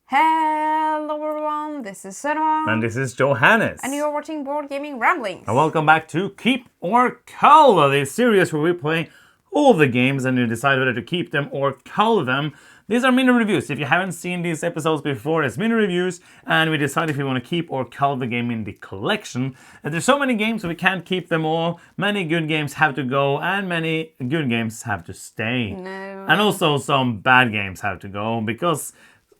Hello everyone, this is Sunwa. And this is Johannes. And you're watching Board Gaming Ramblings. And welcome back to Keep or Cull, the series where we play all the games and you decide whether to keep them or cull them. These are mini reviews. If you haven't seen these episodes before, it's mini reviews, and we decide if we want to keep or cull the game in the collection. And there's so many games, so we can't keep them all. Many good games have to go, and many good games have to stay. No. And also some bad games have to go, because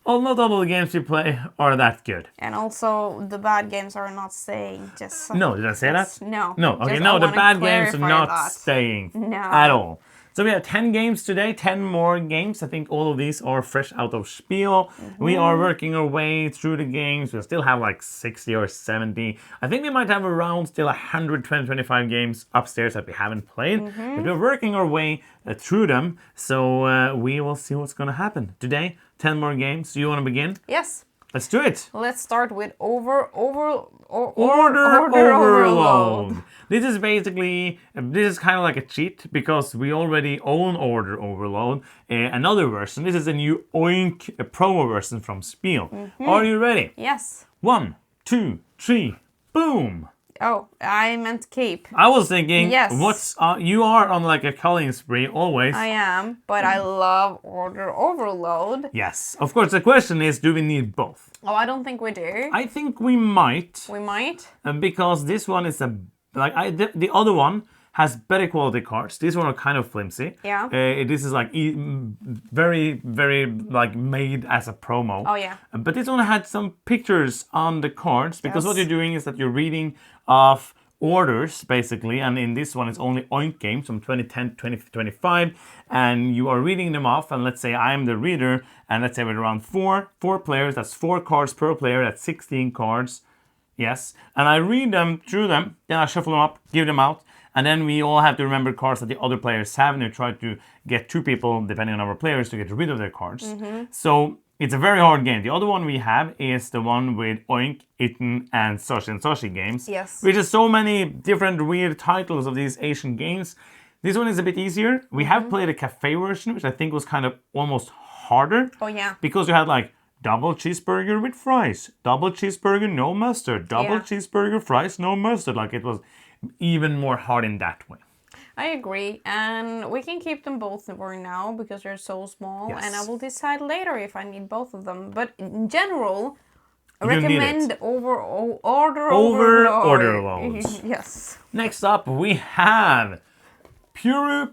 not all the games we play are that good. And also, the bad games are not staying. Just No, did I say that? No. No, okay, Just, no, I the wanna bad games are clarify not that. staying No. at all. So we have 10 games today, 10 more games. I think all of these are fresh out of Spiel. We are working our way through the games. We still have like 60 or 70. I think we might have around still 120, 25 games upstairs that we haven't played. But we're working our way through them. So we will see what's going to happen. Today, 10 more games. Do you want to begin? Yes. Let's do it. Let's start with Order Overload. This is basically, this is kind of like a cheat because we already own Order Overload, another version. This is a new Oink promo version from Spiel. Are you ready? Yes. 1, 2, 3, boom. Oh, I meant keep. I was thinking, Yes. you are on like a culling spree always. I am, but I love Order Overload. Yes, of course. The question is, do we need both? Oh, I don't think we do. I think we might. We might. Because this one is the other one has better quality cards. These one are kind of flimsy. Yeah. This is like very, very like made as a promo. Oh yeah. But this one had some pictures on the cards because what Yes. you're doing is that you're reading off orders basically, and in this one it's only Oink games from 2010 to 2025, and you are reading them off. And let's say I'm the reader, and let's say with around four players, that's 4 cards per player, that's 16 cards. Yes, and I read them through them, then I shuffle them up, give them out, and then we all have to remember cards that the other players have, and we try to get 2 people, depending on our players, to get rid of their cards. So it's a very hard game. The other one we have is the one with Oink, Itten, and Soshi games. Yes. Which is so many different weird titles of these Asian games. This one is a bit easier. We have played a cafe version, which I think was kind of almost harder. Oh yeah. Because you had like double cheeseburger with fries, double cheeseburger no mustard, double cheeseburger fries no mustard. Like it was even more hard in that way. I agree, and we can keep them both for now because they're so small, Yes. and I will decide later if I need both of them. But in general, I You need recommend it. Order Overload. Yes. Next up we have Puru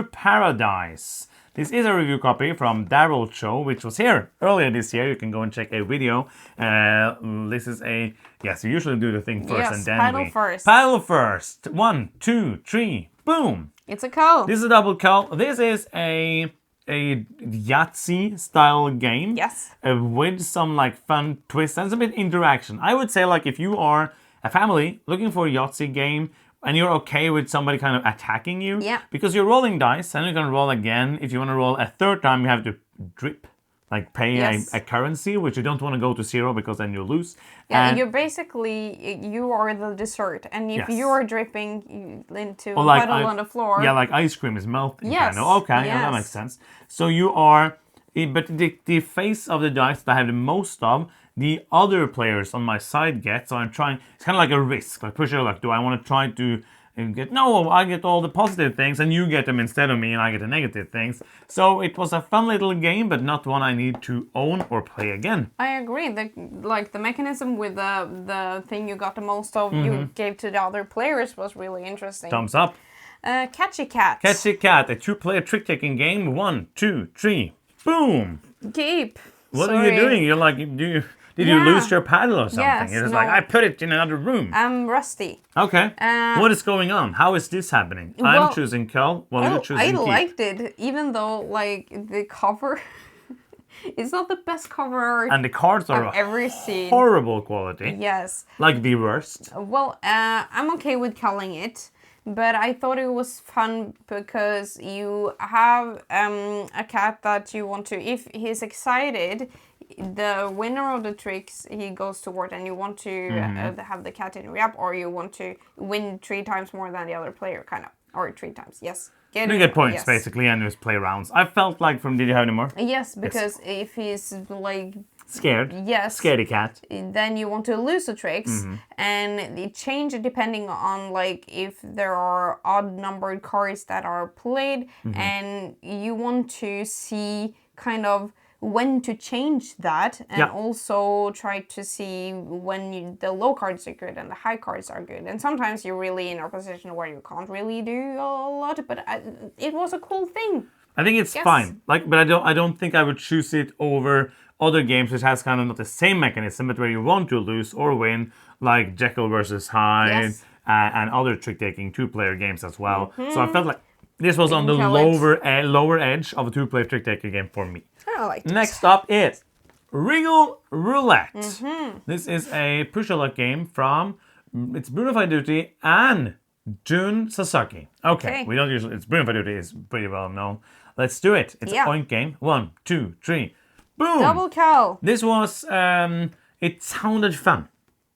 Paradice. This is a review copy from Daryl Show, which was here earlier this year. You can go and check a video. This is a, yes, we usually do the thing first Yes, and then paddle first. Paddle first. 1, 2, 3, boom. It's a cull. This is a double cull. This is a Yahtzee style game. Yes. With some like fun twists and some bit interaction. I would say like if you are a family looking for a Yahtzee game, and you're okay with somebody kind of attacking you. Yeah. Because you're rolling dice, and you're going to roll again. If you want to roll a third time, you have to drip. Like pay Yes. a currency, which you don't want to go to 0 because then you lose. Yeah, And- you're basically, you are the dessert. And if Yes. you are dripping into a Or like puddle on the floor. Yeah, like ice cream is melting. Yes, Kind of. Okay, yeah, that yes. makes sense. So you are, but the face of the dice that I have the most of, the other players on my side get. So I'm trying, it's kind of like a risk. Like push it, like do I want to try to I get all the positive things and you get them instead of me and I get the negative things. So it was a fun little game, but not one I need to own or play again. I agree. The mechanism with the thing you got the most of, you gave to the other players was really interesting. Thumbs up. Catchy Cat. Catchy Cat, a 2-player trick-taking game. 1, 2, 3, boom. Keep. What are Sorry. you doing? You're like, did you lose your paddle or something? Yes, It was no. like, I put it in another room. I'm rusty. Okay. Uh, What is going on? How is this happening? well, I'm choosing Cull while you're I choosing Keep. liked it, even though like the cover, it's not the best cover art And the cards are I've ever seen. horrible quality. Yes. Like the worst. Well, I'm okay with culling it, but I thought it was fun because you have a cat that you want to, if he's excited, the winner of the tricks he goes toward, and you want to have the cat in re-up, or you want to win 3 times more than the other player, kind of, or 3 times, yes. You get points, yes. basically, and just play rounds. I felt like from... Did you have any more? Yes, because if he's like... Scared. Yes. Scaredy cat. Then you want to lose the tricks, and it changes depending on like if there are odd numbered cards that are played, and you want to see kind of when to change that, and also try to see when the low cards are good and the high cards are good. And sometimes you're really in a position where you can't really do a lot, but it was a cool thing. I think it's fine. Like, but I don't think I would choose it over other games which has kind of not the same mechanism, but where you want to lose or win, like Jekyll versus Hyde and other trick-taking two-player games as well. So I felt like this was on the lower edge of a two-player trick-taking game for me. I liked it. Next up is Wriggle Roulette. This is a push-a-luck game from it's Brunify Duty and Jun Sasaki. Okay, we don't usually. It's Brunify Duty is pretty well known. Let's do it. It's an Oink game. 1, 2, 3. Boom! Double Cull. This was, it sounded fun.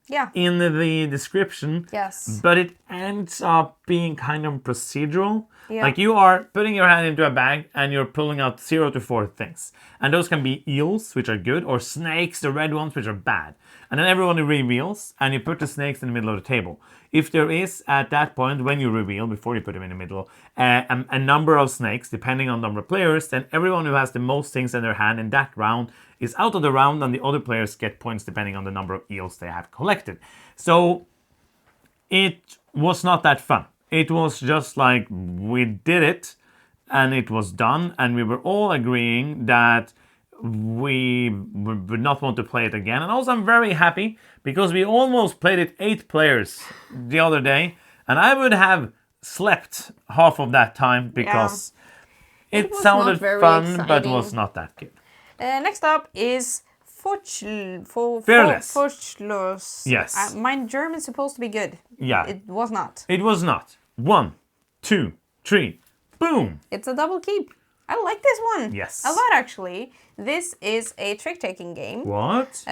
Yeah. In the description. Yes. But it ends up being kind of procedural. Yeah. Like you are putting your hand into a bag and you're pulling out 0 to 4 things. And those can be eels, which are good, or snakes, the red ones, which are bad. And then everyone reveals, and you put the snakes in the middle of the table. If there is, at that point, when you reveal, before you put them in the middle, a number of snakes, depending on the number of players, then everyone who has the most things in their hand in that round is out of the round, and the other players get points depending on the number of eels they have collected. So it was not that fun. It was just like we did it, and it was done, and we were all agreeing that we would not want to play it again. And also I'm very happy because we almost played it 8 players the other day, and I would have slept half of that time because it sounded fun, but was not that good. Next up is Fearless. Yes. My German's supposed to be good. Yeah. It was not. It was not. 1, 2, 3. Boom. It's a double keep. I like this one. Yes. A lot, actually. This is a trick-taking game. What?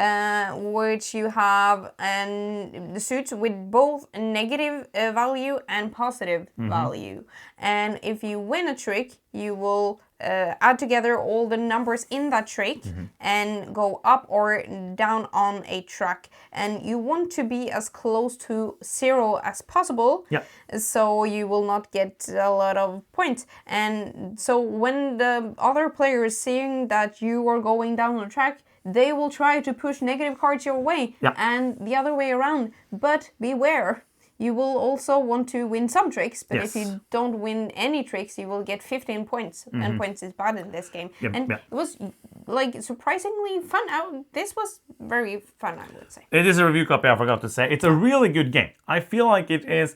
Which you have the suits with both negative value and positive value. And if you win a trick, you will add together all the numbers in that trick and go up or down on a track. And you want to be as close to 0 as possible, so you will not get a lot of points. And so when the other player is seeing that you are going down the track, they will try to push negative cards your way, and the other way around. But beware. You will also want to win some tricks, but if you don't win any tricks, you will get 15 points. And points is bad in this game. It was like surprisingly fun. This was very fun, I would say. It is a review copy, I forgot to say. It's a really good game. I feel like it is,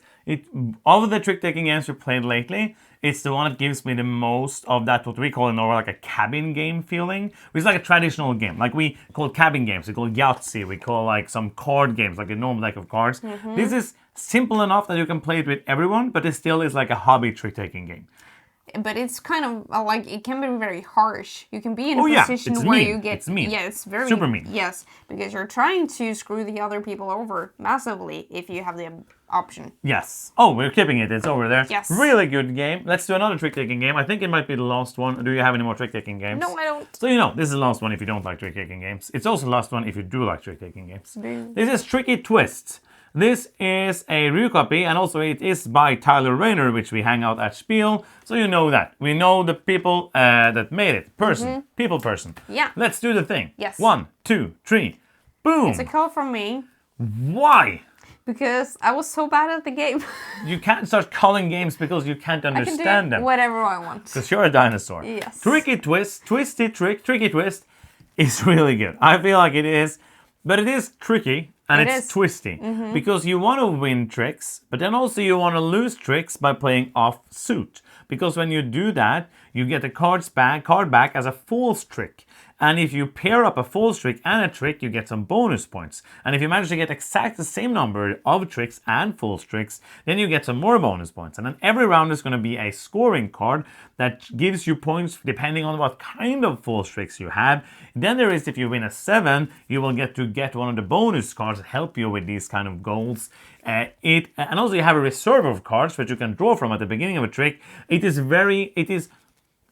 of the trick-taking games we played lately, it's the one that gives me the most of that, what we call in Norway, like a cabin game feeling. Which is like a traditional game. Like we call cabin games, we call Yahtzee, we call like some card games, like a normal deck of cards. This is simple enough that you can play it with everyone, but it still is like a hobby trick-taking game. But it's kind of like, it can be very harsh. You can be in a position where you get... It's mean. Yeah, it's very... Super mean. Yes, because you're trying to screw the other people over massively if you have the option. Yes. Oh, we're keeping it. It's over there. Yes. Really good game. Let's do another trick-taking game. I think it might be the last one. Do you have any more trick-taking games? No, I don't. So this is the last one if you don't like trick-taking games. It's also the last one if you do like trick-taking games. This is Tricky Twist. This is a review copy, and also it is by Tyler Rayner, which we hang out at Spiel, so you know that. We know the people that made it. People person. Yeah. Let's do the thing. Yes. 1, 2, 3. Boom! It's a call from me. Why? Because I was so bad at the game. You can't start calling games because you can't understand I can do them. whatever I want. Because you're a dinosaur. Yes. Tricky Twist, Twisty Trick, Tricky Twist is really good. I feel like it is, but it is tricky. And it's twisty, because you want to win tricks, but then also you want to lose tricks by playing off suit. Because when you do that, you get the card back as a false trick. And if you pair up a false trick and a trick, you get some bonus points. And if you manage to get exactly the same number of tricks and false tricks, then you get some more bonus points. And then every round is going to be a scoring card that gives you points depending on what kind of false tricks you have. Then there is, if you win a 7, you will get to get one of the bonus cards that help you with these kind of goals. And also you have a reserve of cards which you can draw from at the beginning of a trick. It is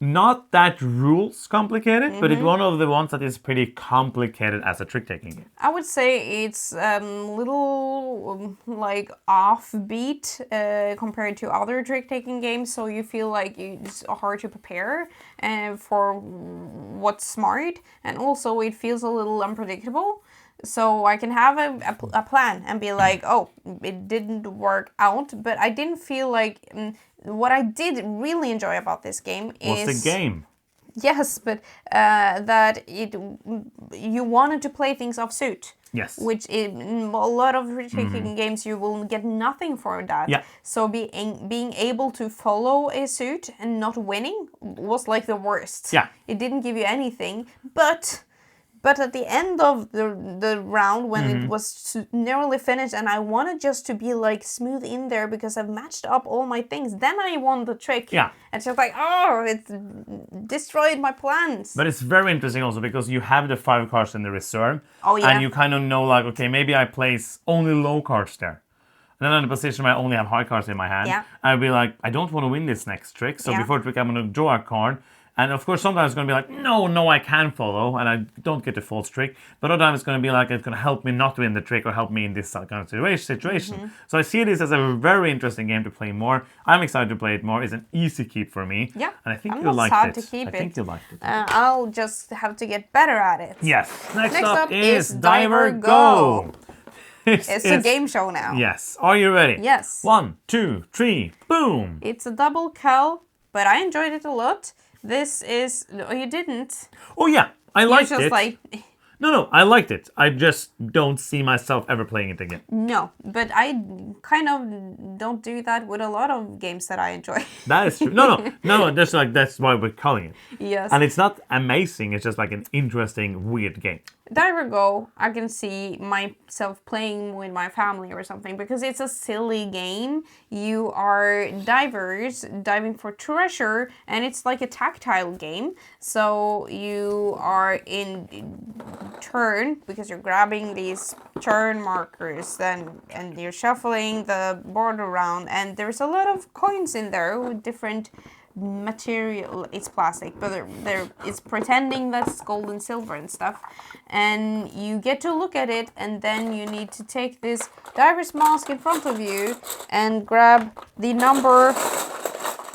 not that rules complicated, but it's one of the ones that is pretty complicated as a trick-taking game. I would say it's little like offbeat compared to other trick-taking games, so you feel like it's hard to prepare for what's smart, and also it feels a little unpredictable. So I can have a plan and be like, oh, it didn't work out, but I didn't feel like... what I did really enjoy about this game is... What's the game? Yes, but that you wanted to play things off suit. Yes. Which in a lot of trick-taking games you will get nothing for that. Yeah. So being able to follow a suit and not winning was like the worst. Yeah. It didn't give you anything, but at the end of the round, when it was nearly finished, and I wanted just to be like smooth in there because I've matched up all my things, then I won the trick. Yeah. And so like, oh, it's destroyed my plans. But it's very interesting also because you have the 5 cards in the reserve. Oh, yeah. And you kind of know like, okay, maybe I place only low cards there. And then in the position where I only have high cards in my hand, Yeah. I'll be like, I don't want to win this next trick. So Yeah. before trick, I'm going to draw a card. And of course, sometimes it's going to be like, no, I can follow, and I don't get the false trick. But other times it's going to be like, it's going to help me not win the trick or help me in this kind of situation. So I see this as a very interesting game to play more. I'm excited to play it more. It's an easy keep for me. Yeah, And I think I'm you not liked sad it. to keep I think you liked it. I'll just have to get better at it. Yes. Next up is is Diver Diver Go. Go. It's a game show now. Yes. Are you ready? Yes. 1, 2, 3, boom. It's a double cull, but I enjoyed it a lot. This is... No, you didn't. Oh yeah, I liked You're just it. like... No, I liked it. I just don't see myself ever playing it again. No, but I kind of don't do that with a lot of games that I enjoy. That is true. No, that's why we're calling it. Yes. And it's not amazing, it's just like an interesting, weird game. Diver Go, I can see myself playing with my family or something because it's a silly game. You are divers diving for treasure, and it's like a tactile game. So you are in turn because you're grabbing these turn markers and you're shuffling the board around, and there's a lot of coins in there with different material. It's plastic, but it's pretending that's gold and silver and stuff, and you get to look at it, and then you need to take this diver's mask in front of you and grab the number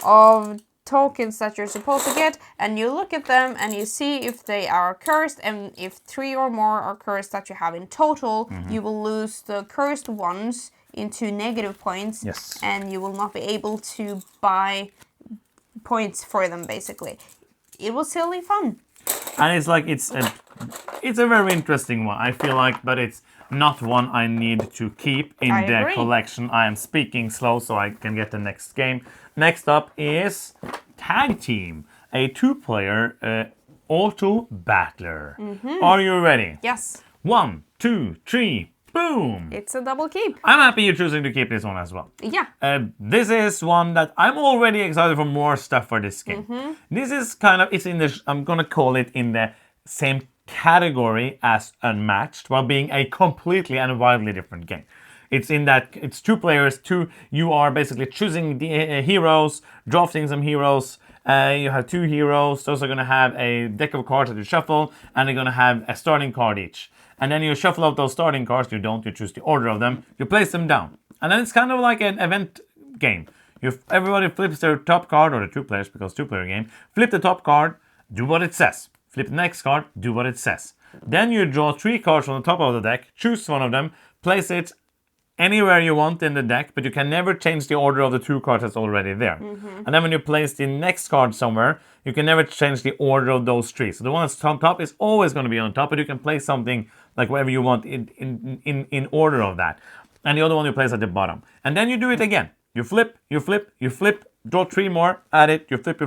of tokens that you're supposed to get, and you look at them and you see if they are cursed, and if 3 or more are cursed that you have in total, you will lose the cursed ones into negative points. Yes. And you will not be able to buy points for them, basically. It was silly fun. And it's like it's a very interesting one, I feel like, but it's not one I need to keep in I the agree. collection. I am speaking slow so I can get the next game. Next up is Tag Team, a 2-player auto battler. Are you ready? Yes. 1, 2, 3, boom! It's a double keep. I'm happy you're choosing to keep this one as well. Yeah. This is one that I'm already excited for more stuff for this game. This is kind of, it's in the, I'm gonna call it in the same category as Unmatched, while being a completely and wildly different game. It's in that it's 2 players, you are basically choosing the heroes, drafting some heroes. You have 2 heroes, those are gonna have a deck of cards that you shuffle, and they're gonna have a starting card each. And then you shuffle out those starting cards, you choose the order of them, you place them down. And then it's kind of like an event game. Everybody flips their top card, or the 2 players, because 2-player game, flip the top card, do what it says. Flip the next card, do what it says. Then you draw 3 cards from the top of the deck, choose one of them, place it anywhere you want in the deck, but you can never change the order of the 2 cards that's already there. And then when you place the next card somewhere, you can never change the order of those 3. So the one that's on top is always going to be on top, but you can place something like whatever you want in order of that. And the other one you place at the bottom. And then you do it again. You flip, draw 3 more, add it, you flip,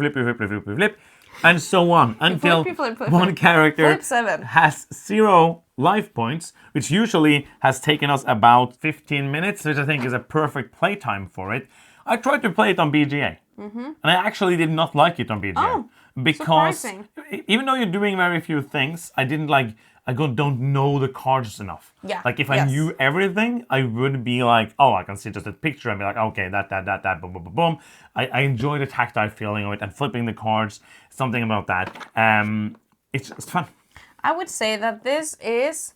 and so on until flip, flip, flip, one flip. character Flip 7. has 0 life points, which usually has taken us about 15 minutes, which I think is a perfect playtime for it. I tried to play it on BGA, and I actually did not like it on BGA. Oh, because surprising. even though you're doing very few things, I don't know the cards enough. Yeah, Like if I yes. knew everything, I would be like, oh, I can see just a picture and be like, okay, that, boom, boom, boom, boom. I enjoy the tactile feeling of it and flipping the cards, something about that. It's just fun. I would say that this is...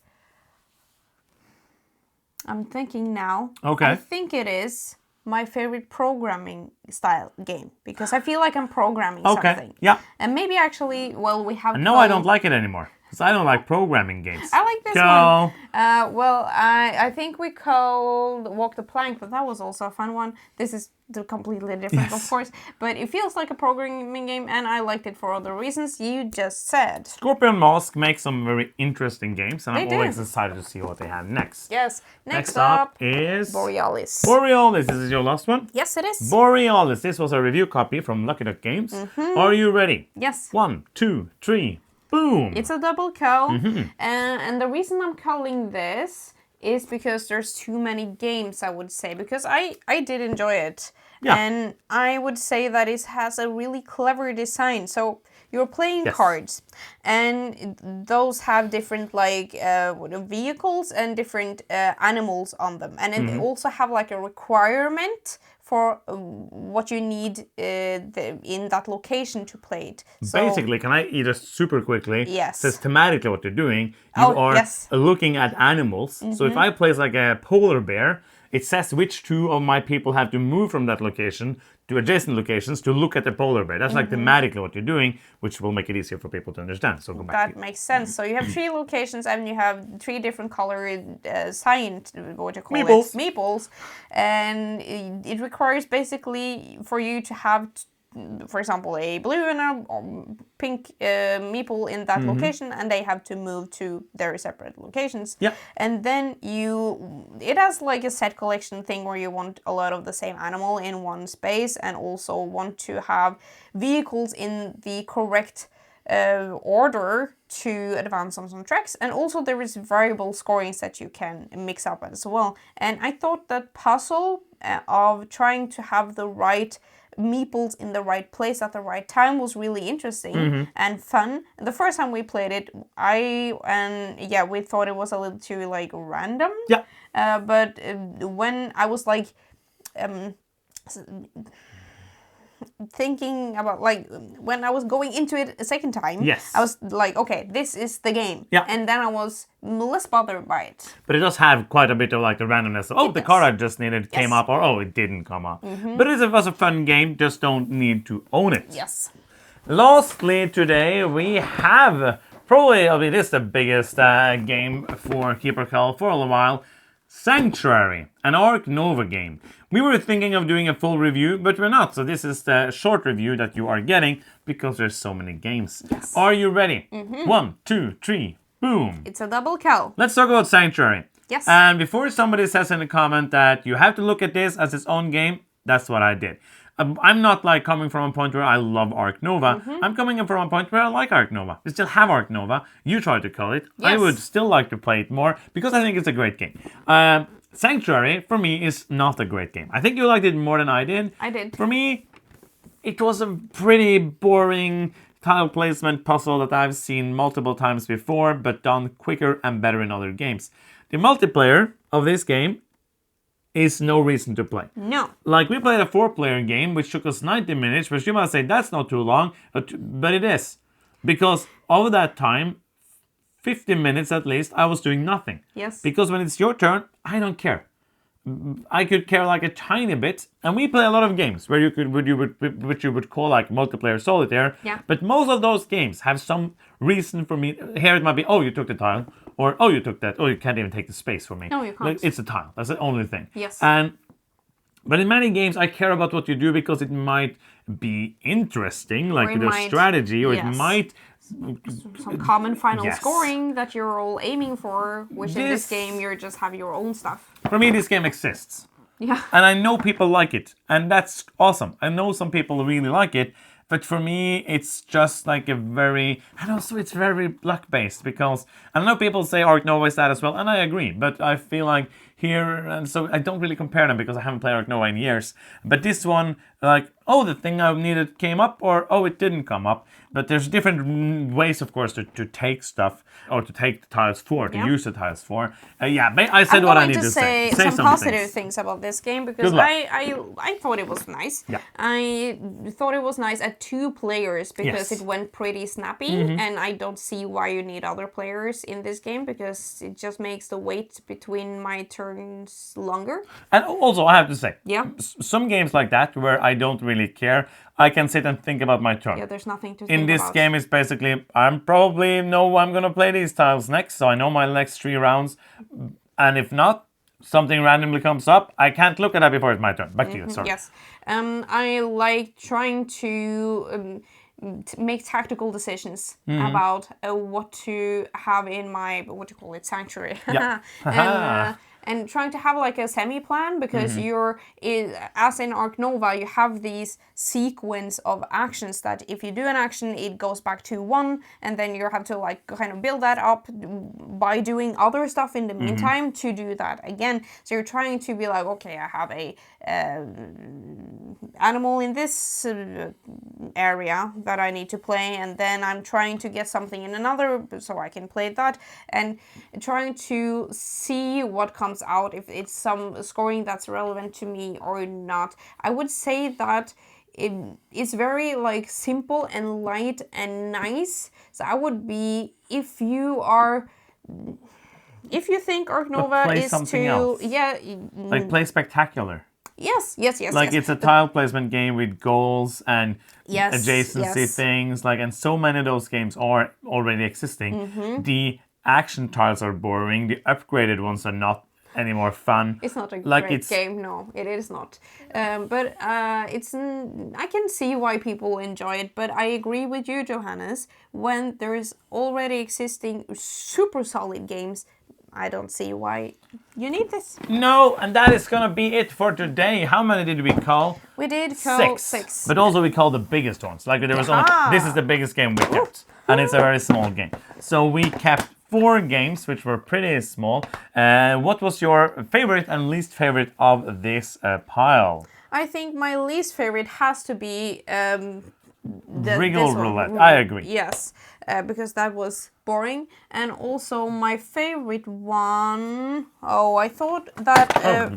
I'm thinking now. Okay. I think it is my favorite programming style game because I feel like I'm programming something. Yeah. And maybe actually, well, we have... No, I don't like it anymore. Because I don't like programming games. I like this Go. one. Well, I think we called Walk the Plank, but that was also a fun one. This is completely different, of course. But it feels like a programming game, and I liked it for other reasons you just said. Scorpion Mask makes some very interesting games, and I'm They always do. excited to see what they have next. Yes. Next up is Borealis. Borealis. This is your last one? Yes, it is. Borealis. This was a review copy from Lucky Duck Games. Are you ready? Yes. 1, 2, 3, boom! It's a double cull, and the reason I'm calling this is because there's too many games, I would say, because I did enjoy it. Yeah. And I would say that it has a really clever design. So you're playing Yes. cards, and those have different like vehicles and different animals on them, and it also have like a requirement for what you need in that location to play it. So, Basically, can I just super quickly? Yes. Systematically, what you're doing, you Oh, are yes. looking at animals. So if I place like a polar bear, it says which 2 of my people have to move from that location to adjacent locations to look at the polar bear. That's like thematically what you're doing, which will make it easier for people to understand. So go back. that makes sense. So you have 3 locations, and you have 3 different colored sign, what you call Meeples. it, meeples, and it requires basically for you to have, for example, a blue and a pink meeple in that location, and they have to move to their separate locations. Yeah. And then it has like a set collection thing where you want a lot of the same animal in one space, and also want to have vehicles in the correct order to advance on some tracks. And also there is variable scorings that you can mix up as well. And I thought that puzzle of trying to have the right meeples in the right place at the right time was really interesting and fun. The first time we played it, we thought it was a little too like random. Yeah. But when I was like thinking about like when I was going into it a second time, Yes. I was like, okay, this is the game. Yeah. And then I was less bothered by it. But it does have quite a bit of like the randomness. Oh, It the does. card I just needed came Yes. up, or oh, it didn't come up. But it was a fun game. Just don't need to own it. Yes. Lastly, today we have probably it is the biggest game for Keeper Cull for a while. Sanctuary, an Arc Nova game. We were thinking of doing a full review, but we're not. So this is the short review that you are getting because there's so many games. Yes. Are you ready? 1, 2, 3, boom. It's a double cull. Let's talk about Sanctuary. Yes. And before somebody says in the comment that you have to look at this as its own game, that's what I did. I'm not like coming from a point where I love Arc Nova. I'm coming from a point where I like Arc Nova. We still have Arc Nova. You try to call it. I Yes. would still like to play it more because I think it's a great game. Sanctuary, for me, is not a great game. I think you liked it more than I did. I did. For me, it was a pretty boring tile placement puzzle that I've seen multiple times before, but done quicker and better in other games. The multiplayer of this game is no reason to play. No. Like, we played a 4-player game, which took us 90 minutes, which you might say that's not too long, but it is. Because over that time, 50 minutes at least, I was doing nothing. Yes. Because when it's your turn, I don't care. I could care like a tiny bit, and we play a lot of games where which you would call like multiplayer solitaire. Yeah. But most of those games have some reason for me. Here it might be, oh, you took the tile, or oh, you took that, oh, you can't even take the space for me. No, you can't. Like, it's a tile. That's the only thing. Yes. But in many games, I care about what you do because it might be interesting, like it the might- strategy, or it yes. might. Some common final Yes. scoring that you're all aiming for, which in this This- game you just have your own stuff. For me, this game exists. Yeah. And I know people like it, and that's awesome. I know some people really like it, But for me, it's just like a very, and also it's very luck-based because I know people say Ark Nova is that as well, and I agree. But I feel like here, and so I don't really compare them because I haven't played Ark Nova in years. But this one, like, oh, the thing I needed came up, or oh, it didn't come up. But there's different ways, of course, to take stuff or to take the tiles for, to use the tiles for. I said what I need to say. I'm going to say some positive things about this game because I thought it was nice. Yeah. I thought it was nice at 2 players because it went pretty snappy, and I don't see why you need other players in this game because it just makes the wait between my turns longer. And also, I have to say, Yeah. some games like that where I don't really care, I can sit and think about my turn. Yeah, there's nothing to think In this about. game, it's basically, I'm probably know I'm going to play these tiles next, so I know my next 3 rounds. And if not, something randomly comes up, I can't look at that before it's my turn. Back to you, sorry. Yes. I like trying to make tactical decisions about what to have in my, sanctuary. Yeah. And trying to have like a semi-plan because as in Ark Nova, you have these sequence of actions that if you do an action, it goes back to 1, and then you have to like kind of build that up by doing other stuff in the meantime to do that again. So you're trying to be like, okay, I have a animal in this area that I need to play, and then I'm trying to get something in another so I can play that, and trying to see what comes out, if it's some scoring that's relevant to me or not. I would say that it's very like simple and light and nice. So I would be, if you think Ark Nova play is something too else. yeah Like play Spectacular. Yes. Like it's a tile placement game with goals and adjacency things. Like, and so many of those games are already existing. The action tiles are boring. The upgraded ones are not any more fun. It's not a great game. No, it is not. But I can see why people enjoy it. But I agree with you, Johannes. When there is already existing super solid games, I don't see why you need this. No, and that is gonna be it for today. How many did we call? We did call 6. But also we called the biggest ones. Like there was only, this is the biggest game we kept. And it's a very small game. So we kept 4 games, which were pretty small. What was your favorite and least favorite of this pile? I think my least favorite has to be Wriggle Roulette. I agree. Yes, because that was boring. And also my favorite one, I thought that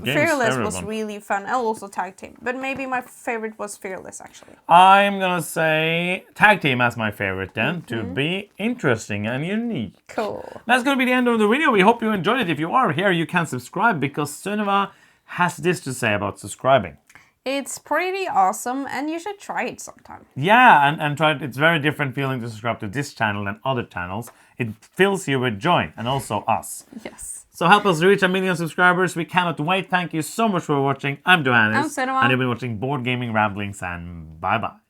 Fearless was really fun. And also Tag Team. But maybe my favorite was Fearless, actually. I'm gonna say Tag Team as my favorite then, to be interesting and unique. Cool. That's gonna be the end of the video. We hope you enjoyed it. If you are here, you can subscribe because Sunniva has this to say about subscribing. It's pretty awesome, and you should try it sometime. Yeah, and try it. It's very different feeling to subscribe to this channel than other channels. It fills you with joy, and also us. Yes. So help us reach 1 million subscribers. We cannot wait. Thank you so much for watching. I'm Johannes. I'm Sunniva. And you've been watching Board Gaming Ramblings, and bye-bye.